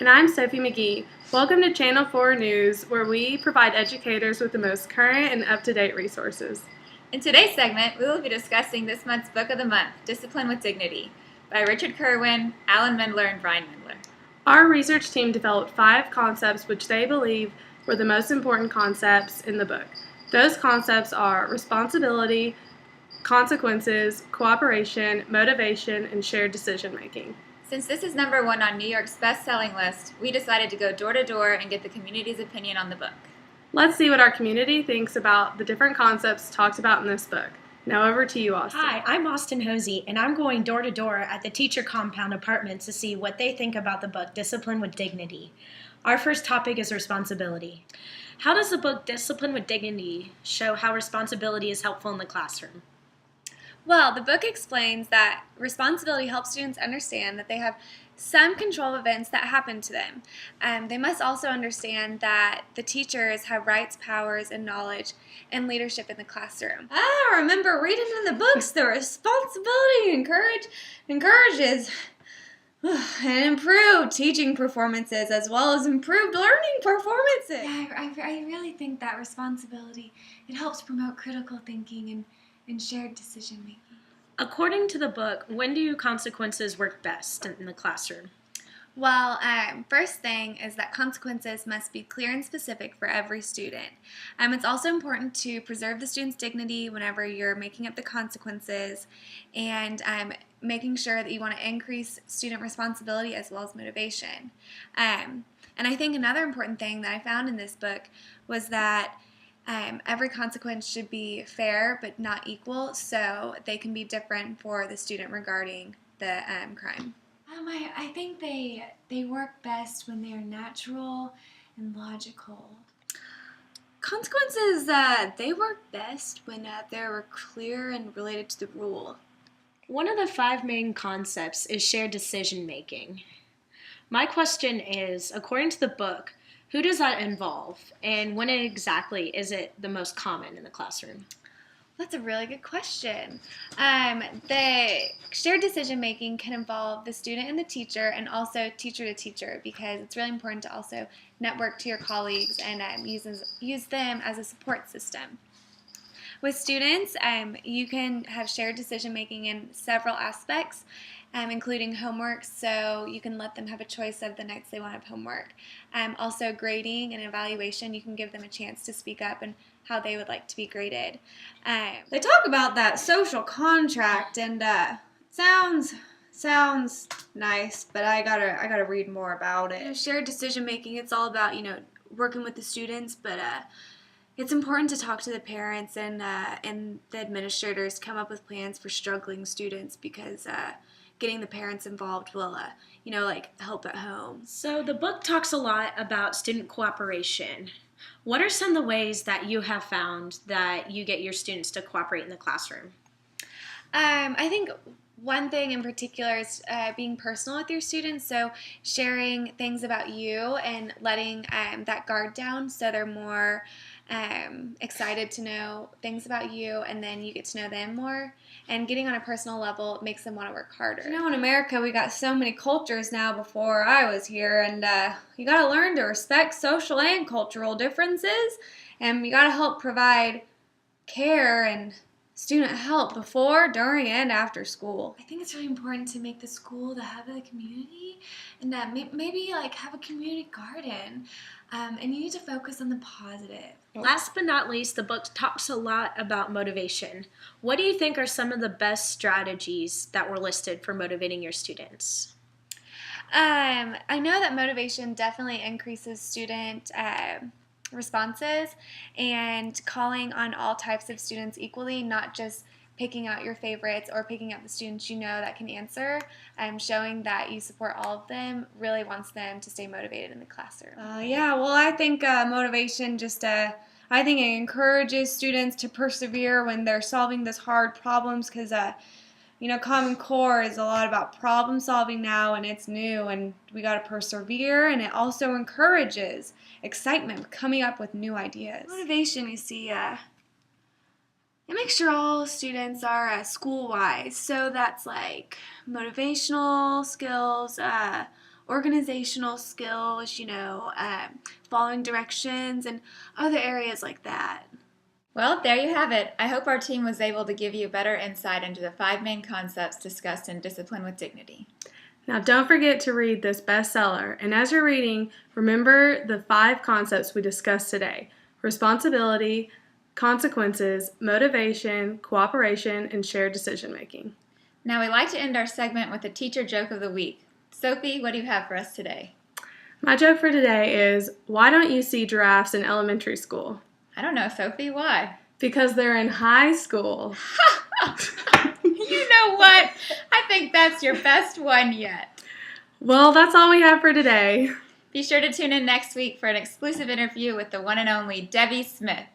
And I'm Sophie McGee. Welcome to Channel 4 News, where we provide educators with the most current and up-to-date resources. In today's segment, we will be discussing this month's Book of the Month, Discipline with Dignity, by Richard Kerwin, Alan Mendler, and Brian Mendler. Our research team developed 5 concepts which they believe were the most important concepts in the book. Those concepts are responsibility, consequences, cooperation, motivation, and shared decision-making. Since this is number 1 on New York's best-selling list, we decided to go door to door and get the community's opinion on the book. Let's see what our community thinks about the different concepts talked about in this book. Now over to you, Austin. Hi, I'm Austin Hosey, and I'm going door to door at the teacher compound apartment to see what they think about the book Discipline with Dignity. Our first topic is responsibility. How does the book Discipline with Dignity show how responsibility is helpful in the classroom? Well, the book explains that responsibility helps students understand that they have some control of events that happen to them. They must also understand that the teachers have rights, powers, and knowledge and leadership in the classroom. I remember reading in the books the responsibility encourages and improved teaching performances as well as improved learning performances. Yeah, I really think that responsibility, it helps promote critical thinking and shared decision making. According to the book, when do consequences work best in the classroom? Well, first thing is that consequences must be clear and specific for every student. It's also important to preserve the student's dignity whenever you're making up the consequences and making sure that you want to increase student responsibility as well as motivation. And I think another important thing that I found in this book was that every consequence should be fair but not equal, so they can be different for the student regarding the crime. I think they work best when they are natural and logical. Consequences, they work best when they're clear and related to the rule. One of the 5 main concepts is shared decision making. My question is, according to the book, who does that involve, and when exactly is it the most common in the classroom? That's a really good question. The shared decision making can involve the student and the teacher, and also teacher to teacher, because it's really important to also network to your colleagues and use them as a support system. With students, you can have shared decision making in several aspects, including homework, so you can let them have a choice of the nights they want to have homework. Also grading and evaluation, you can give them a chance to speak up and how they would like to be graded. They talk about that social contract, and sounds nice, but I gotta read more about it. Shared decision making, it's all about, working with the students, but it's important to talk to the parents and the administrators, come up with plans for struggling students, because getting the parents involved will, help at home. So the book talks a lot about student cooperation. What are some of the ways that you have found that you get your students to cooperate in the classroom? I think one thing in particular is being personal with your students, so sharing things about you and letting that guard down so they're more excited to know things about you, and then you get to know them more. And getting on a personal level makes them want to work harder. In America, we got so many cultures now before I was here, and you got to learn to respect social and cultural differences, and you got to help provide care and student help before, during, and after school. I think it's really important to make the school the hub of the community, and maybe have a community garden, and you need to focus on the positive. Last but not least, the book talks a lot about motivation. What do you think are some of the best strategies that were listed for motivating your students? I know that motivation definitely increases student responses, and calling on all types of students equally, not just picking out your favorites or picking out the students you know that can answer. Showing that you support all of them really wants them to stay motivated in the classroom. I think motivation I think it encourages students to persevere when they're solving these hard problems, because Common Core is a lot about problem solving now, and it's new, and we got to persevere, and it also encourages excitement, coming up with new ideas. Motivation, you see, It makes sure all students are school-wise, so that's like motivational skills, organizational skills, following directions, and other areas like that. Well, there you have it. I hope our team was able to give you better insight into the 5 main concepts discussed in Discipline with Dignity. Now, don't forget to read this bestseller, and as you're reading, remember the 5 concepts we discussed today: responsibility, consequences, motivation, cooperation, and shared decision making. Now, we like to end our segment with a teacher joke of the week. Sophie, what do you have for us today? My joke for today is, why don't you see giraffes in elementary school? I don't know, Sophie, why? Because they're in high school. You know what? I think that's your best one yet. Well, that's all we have for today. Be sure to tune in next week for an exclusive interview with the one and only Debbie Smith.